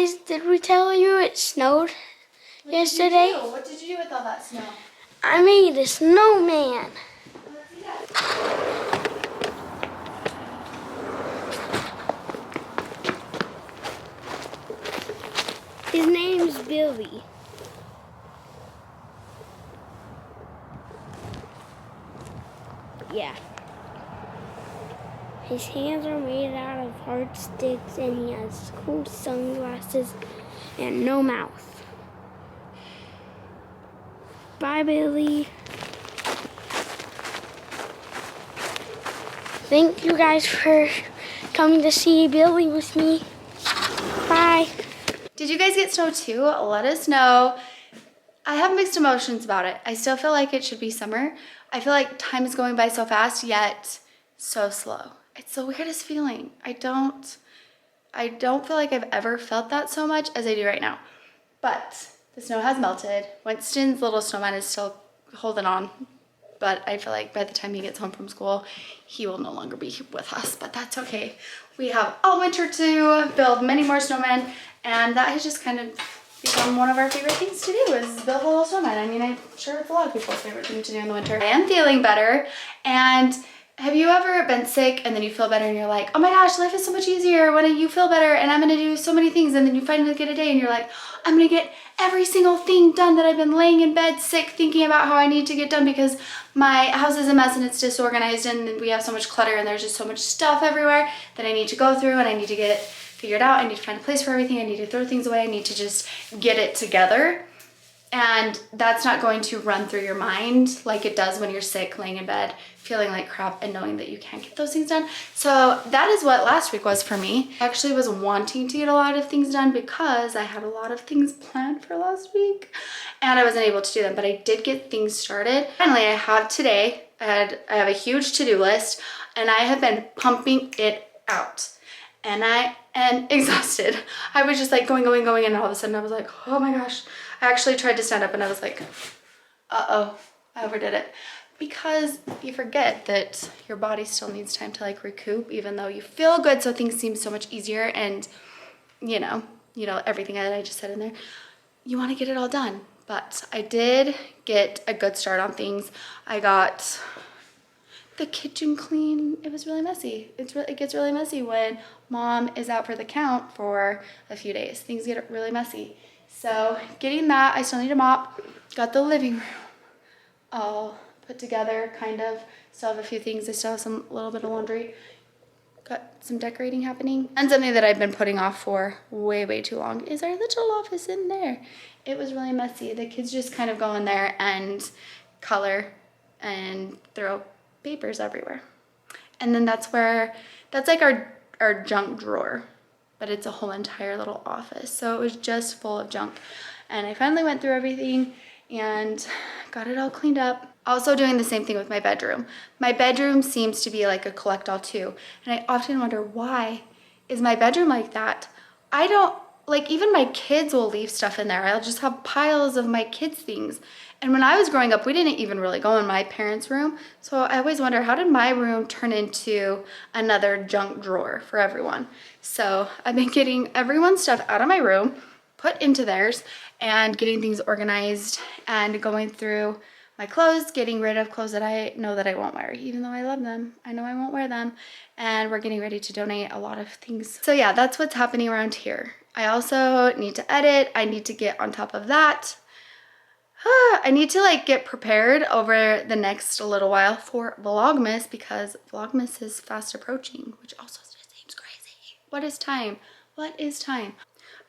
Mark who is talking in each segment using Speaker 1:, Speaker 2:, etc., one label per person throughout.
Speaker 1: guys, did we tell you it snowed yesterday?
Speaker 2: What did you do with all that snow?
Speaker 1: I made a snowman.
Speaker 2: Let's see that.
Speaker 1: His name's Billy. Yeah. His hands are made out of hard sticks and he has cool sunglasses and no mouth. Bye, Billy. Thank you guys for coming to see Billy with me. Bye.
Speaker 2: Did you guys get snow too? Let us know. I have mixed emotions about it. I still feel like it should be summer. I feel like time is going by so fast, yet so slow. It's the weirdest feeling. I don't feel like I've ever felt that so much as I do right now. But the snow has melted. Winston's little snowman is still holding on, but I feel like by the time he gets home from school, he will no longer be with us, but that's okay. We have all winter to build many more snowmen, and that has just kind of become one of our favorite things to do is build a little snowman. I mean, I'm sure it's a lot of people's favorite thing to do in the winter. I am feeling better, and have you ever been sick and then you feel better and you're like, oh my gosh, life is so much easier when you feel better and I'm gonna do so many things, and then you finally get a day and you're like, I'm gonna get every single thing done that I've been laying in bed sick thinking about how I need to get done because my house is a mess and it's disorganized and we have so much clutter and there's just so much stuff everywhere that I need to go through and I need to get figured out. I need to find a place for everything. I need to throw things away. I need to just get it together. And that's not going to run through your mind like it does when you're sick, laying in bed, feeling like crap and knowing that you can't get those things done. So that is what last week was for me. I actually was wanting to get a lot of things done because I had a lot of things planned for last week and I wasn't able to do them, but I did get things started. Finally, I have today, I have a huge to-do list and I have been pumping it out. And I am exhausted. I was just like going, and all of a sudden I was like, oh my gosh. I actually tried to stand up and I was like, uh-oh, I overdid it. Because you forget that your body still needs time to like recoup, even though you feel good, so things seem so much easier. And you know, everything that I just said in there, you want to get it all done. But I did get a good start on things. I got the kitchen clean. It was really messy. It gets really messy when mom is out for the count for a few days. Things get really messy. So getting that, I still need a mop. Got the living room all put together, kind of. Still have a few things. I still have some little bit of laundry. Got some decorating happening. And something that I've been putting off for way too long is our little office in there. It was really messy. The kids just kind of go in there and color and throw papers everywhere. And then that's like our junk drawer, but it's a whole entire little office. So it was just full of junk. And I finally went through everything and got it all cleaned up. Also doing the same thing with my bedroom. My bedroom seems to be like a collect-all too. And I often wonder, why is my bedroom like that? I don't, like, even my kids will leave stuff in there. I'll just have piles of my kids' things. And when I was growing up, we didn't even really go in my parents' room. So I always wonder, how did my room turn into another junk drawer for everyone? So I've been getting everyone's stuff out of my room, put into theirs, and getting things organized and going through my clothes, getting rid of clothes that I know that I won't wear, even though I love them. I know I won't wear them. And we're getting ready to donate a lot of things. So yeah, that's what's happening around here. I also need to edit. I need to get on top of that. I need to like get prepared over the next little while for Vlogmas because Vlogmas is fast approaching, which also seems crazy. What is time? What is time?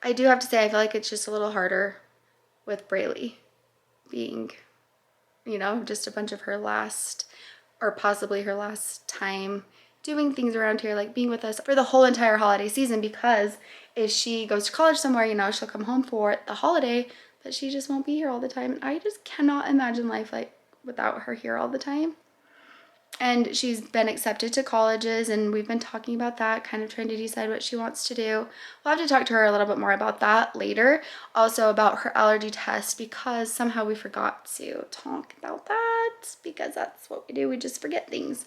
Speaker 2: I do have to say, I feel like it's just a little harder with Braylee being, just a bunch of her last, or possibly her last time doing things around here, like being with us for the whole entire holiday season, because if she goes to college somewhere, she'll come home for the holiday, but she just won't be here all the time. And I just cannot imagine life like without her here all the time. And she's been accepted to colleges and we've been talking about that, kind of trying to decide what she wants to do. We'll have to talk to her a little bit more about that later. Also about her allergy test, because somehow we forgot to talk about that, because that's what we do. We just forget things.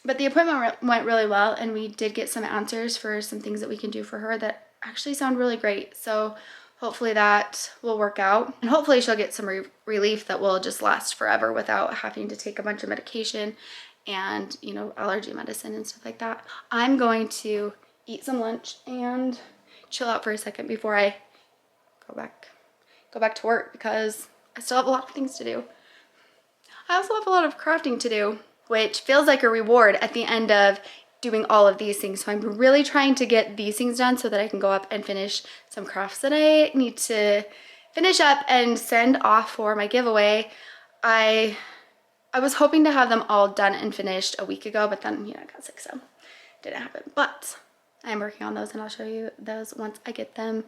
Speaker 2: But the appointment went really well, and we did get some answers for some things that we can do for her that actually sound really great. So hopefully that will work out, and hopefully she'll get some relief that will just last forever without having to take a bunch of medication and, you know, allergy medicine and stuff like that. I'm going to eat some lunch and chill out for a second before I go back to work, because I still have a lot of things to do. I also have a lot of crafting to do, which feels like a reward at the end of doing all of these things. So I'm really trying to get these things done so that I can go up and finish some crafts that I need to finish up and send off for my giveaway. I was hoping to have them all done and finished a week ago, but then, you know, I got sick, so didn't happen. But I'm working on those, and I'll show you those once I get them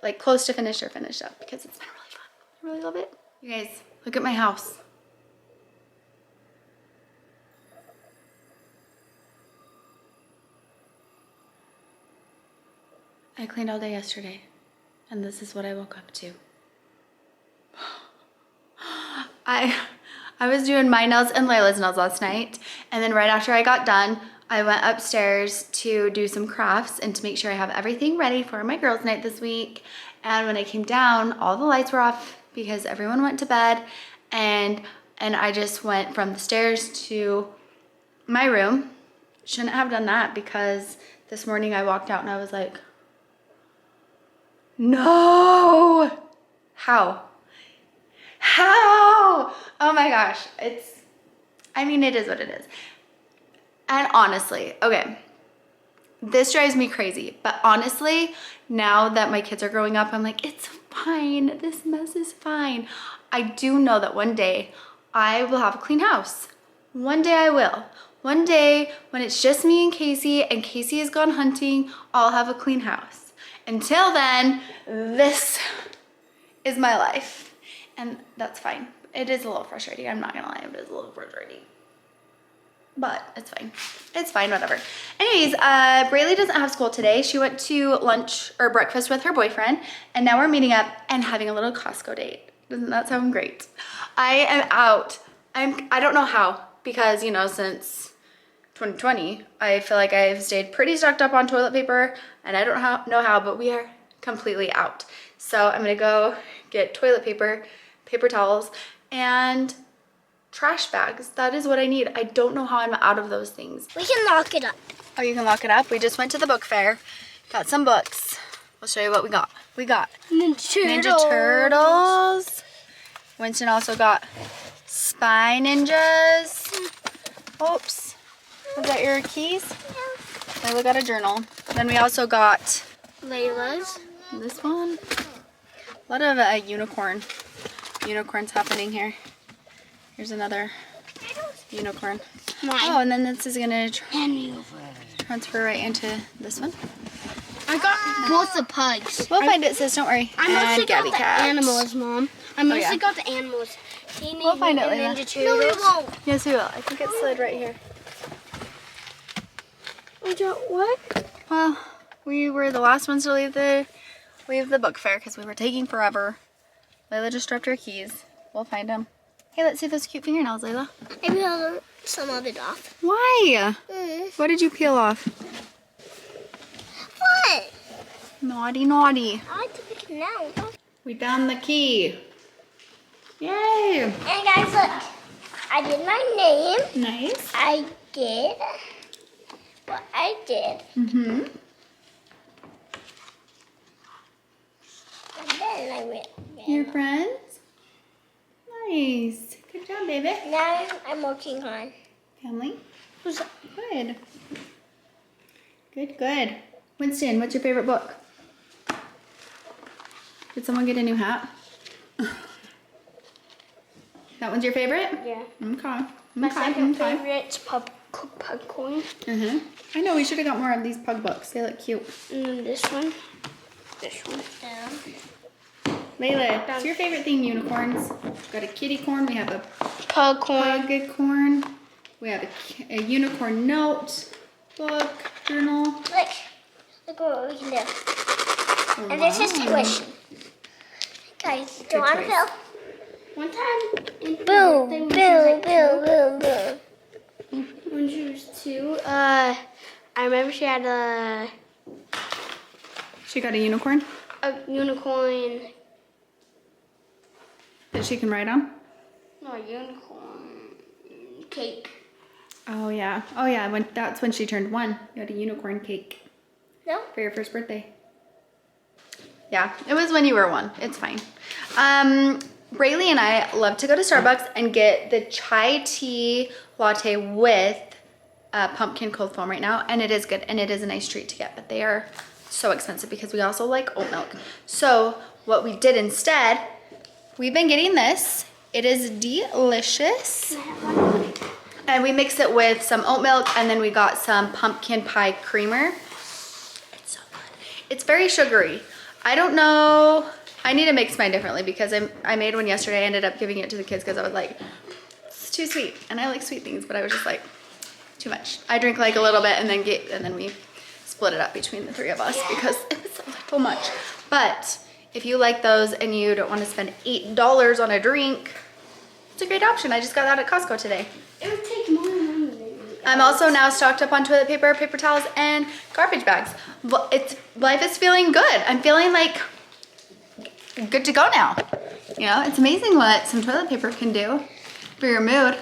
Speaker 2: like close to finished or finished up, because it's been really fun. I really love it. You guys, look at my house. I cleaned all day yesterday, and this is what I woke up to. I was doing my nails and Layla's nails last night, and then right after I got done, I went upstairs to do some crafts and to make sure I have everything ready for my girls' night this week. And when I came down, all the lights were off because everyone went to bed, and I just went from the stairs to my room. Shouldn't have done that, because this morning I walked out and I was like, no! How? Oh my gosh, it is what it is. And honestly, okay, this drives me crazy, but honestly, now that my kids are growing up, I'm like, it's fine, this mess is fine. I do know that one day I will have a clean house. One day I will. One day when it's just me and Casey has gone hunting, I'll have a clean house. Until then, this is my life, and that's fine. It is a little frustrating, I'm not gonna lie, it is a little frustrating. But it's fine. It's fine, whatever. Anyways, Braylee doesn't have school today. She went to lunch or breakfast with her boyfriend, and now we're meeting up and having a little Costco date. Doesn't that sound great? I am out. I don't know how, because, you know, since 2020, I feel like I've stayed pretty stocked up on toilet paper, and I don't know how, but we are completely out. So I'm gonna go get toilet paper, paper towels, and trash bags. That is what I need. I don't know how I'm out of those things.
Speaker 1: We can lock it up.
Speaker 2: Oh, you can lock it up? We just went to the book fair, got some books. I'll show you what we got. We got Ninja Turtles. Winston also got Spy Ninjas. Oops. Was that your keys? Yeah. Layla got a journal. Then we also got
Speaker 1: Layla's.
Speaker 2: This one. A lot of unicorns happening here. Here's another unicorn.
Speaker 1: Mine.
Speaker 2: Oh, and then this is gonna transfer right into this one.
Speaker 1: I got both the pugs.
Speaker 2: We'll find it, sis. Don't worry.
Speaker 1: I mostly got the animals, Mom. I mostly got the animals.
Speaker 2: We'll find it, Layla.
Speaker 1: No, we won't.
Speaker 2: Yes, we will. I think it slid right here.
Speaker 1: What?
Speaker 2: Well, we were the last ones to leave the book fair because we were taking forever. Layla just dropped her keys. We'll find them. Hey, let's see those cute fingernails, Layla.
Speaker 1: I peeled some of it off.
Speaker 2: Why? What did you peel off?
Speaker 1: What?
Speaker 2: Naughty, naughty.
Speaker 1: I like to pick it now.
Speaker 2: We found the key. Yay!
Speaker 1: And guys, look. I did my name.
Speaker 2: Nice.
Speaker 1: I did what I did.
Speaker 2: Mm-hmm.
Speaker 1: And then I went.
Speaker 2: Your friends? Nice. Good job, baby.
Speaker 1: Now I'm working on
Speaker 2: Family? Who's that? Good. Good, good. Winston, what's your favorite book? Did someone get a new hat? That one's your favorite?
Speaker 1: Yeah.
Speaker 2: Okay.
Speaker 1: My second
Speaker 2: okay.
Speaker 1: favorite's Pug Coin.
Speaker 2: I know, we should have got more of these pug books. They look cute.
Speaker 1: And then this one. This one.
Speaker 2: Layla, what's your favorite thing? Unicorns. We've got a kitty corn. We have a
Speaker 1: Pug Coin.
Speaker 2: pug corn. We have a unicorn note, book, journal.
Speaker 1: Look what we can do.
Speaker 2: Oh,
Speaker 1: And this is tuition. Guys, do you want to
Speaker 2: choice.
Speaker 1: feel?
Speaker 2: One time.
Speaker 1: Boom, boom, boom, boom, boom. When she was 2, I remember she had
Speaker 2: She got a unicorn
Speaker 1: a unicorn.
Speaker 2: that she can ride on?
Speaker 1: No, a unicorn cake.
Speaker 2: Oh yeah. That's when she turned 1. You had a unicorn cake.
Speaker 1: No?
Speaker 2: For your first birthday. Yeah, it was when you were 1. It's fine. Braylee and I love to go to Starbucks and get the chai tea latte with pumpkin cold foam right now, and it is good, and it is a nice treat to get, but they are so expensive because we also like oat milk. So what we did instead, we've been getting this. It is delicious. And we mix it with some oat milk, and then we got some pumpkin pie creamer. It's so good. It's very sugary. I don't know. I need to mix mine differently because I made one yesterday. I ended up giving it to the kids because I was like, it's too sweet. And I like sweet things, but I was just like, too much. I drink like a little bit and then we split it up between the 3 of us because it was a little much. But if you like those and you don't want to spend $8 on a drink, it's a great option. I just got that at Costco today.
Speaker 1: It would take more money than
Speaker 2: I'm also now stocked up on toilet paper, paper towels, and garbage bags. Life is feeling good. I'm feeling like good to go now. You know, it's amazing what some toilet paper can do for your mood.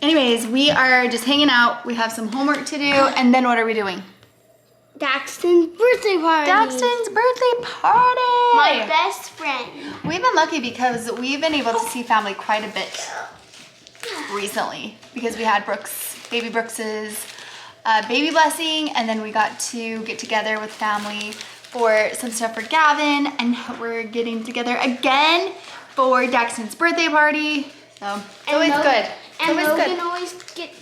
Speaker 2: Anyways, we are just hanging out. We have some homework to do, and then what are we doing?
Speaker 1: Daxton's birthday party.
Speaker 2: Daxton's birthday party.
Speaker 1: My best friend.
Speaker 2: We've been lucky because we've been able to see family quite a bit recently because we had baby Brooks's baby blessing, and then we got to get together with family for some stuff for Gavin, and we're getting together again for Daxton's birthday party. So it's always good.
Speaker 1: And Logan always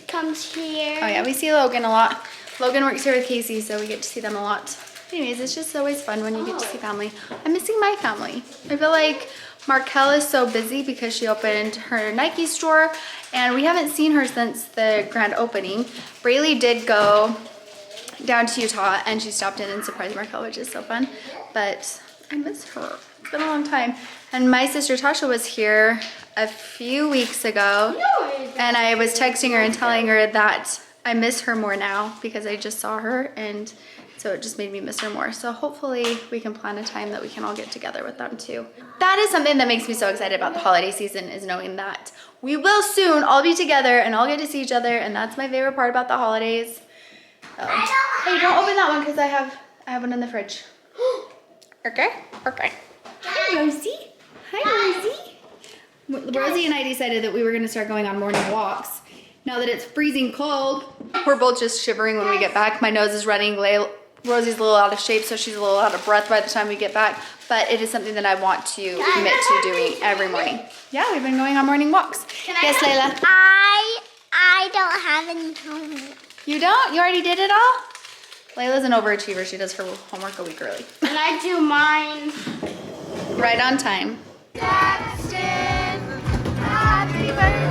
Speaker 1: comes here.
Speaker 2: Oh yeah, we see Logan a lot. Logan works here with Casey, so we get to see them a lot. Anyways, it's just always fun when you get to see family. I'm missing my family. I feel like Markel is so busy because she opened her Nike store, and we haven't seen her since the grand opening. Braylee did go down to Utah, and she stopped in and surprised Markel, which is so fun. But I miss her. It's been a long time. And my sister Tasha was here a few weeks ago, and I was texting her and telling her that I miss her more now because I just saw her, and so it just made me miss her more. So hopefully we can plan a time that we can all get together with them too. That is something that makes me so excited about the holiday season, is knowing that we will soon all be together and all get to see each other, and that's my favorite part about the holidays. Hey, don't open that one because I have one in the fridge. Okay? Okay. Hi, Rosie. Hi, Rosie. Rosie and I decided that we were going to start going on morning walks. Now that it's freezing cold, we're both just shivering when we get back. My nose is running. Rosie's a little out of shape, so she's a little out of breath by the time we get back. But it is something that I want to commit to doing every morning. Yeah, we've been going on morning walks. Yes, Layla?
Speaker 1: I don't have any homework.
Speaker 2: You don't? You already did it all? Layla's an overachiever. She does her homework a week early.
Speaker 1: And I do mine.
Speaker 2: Right on time.
Speaker 3: Daxton, happy birthday.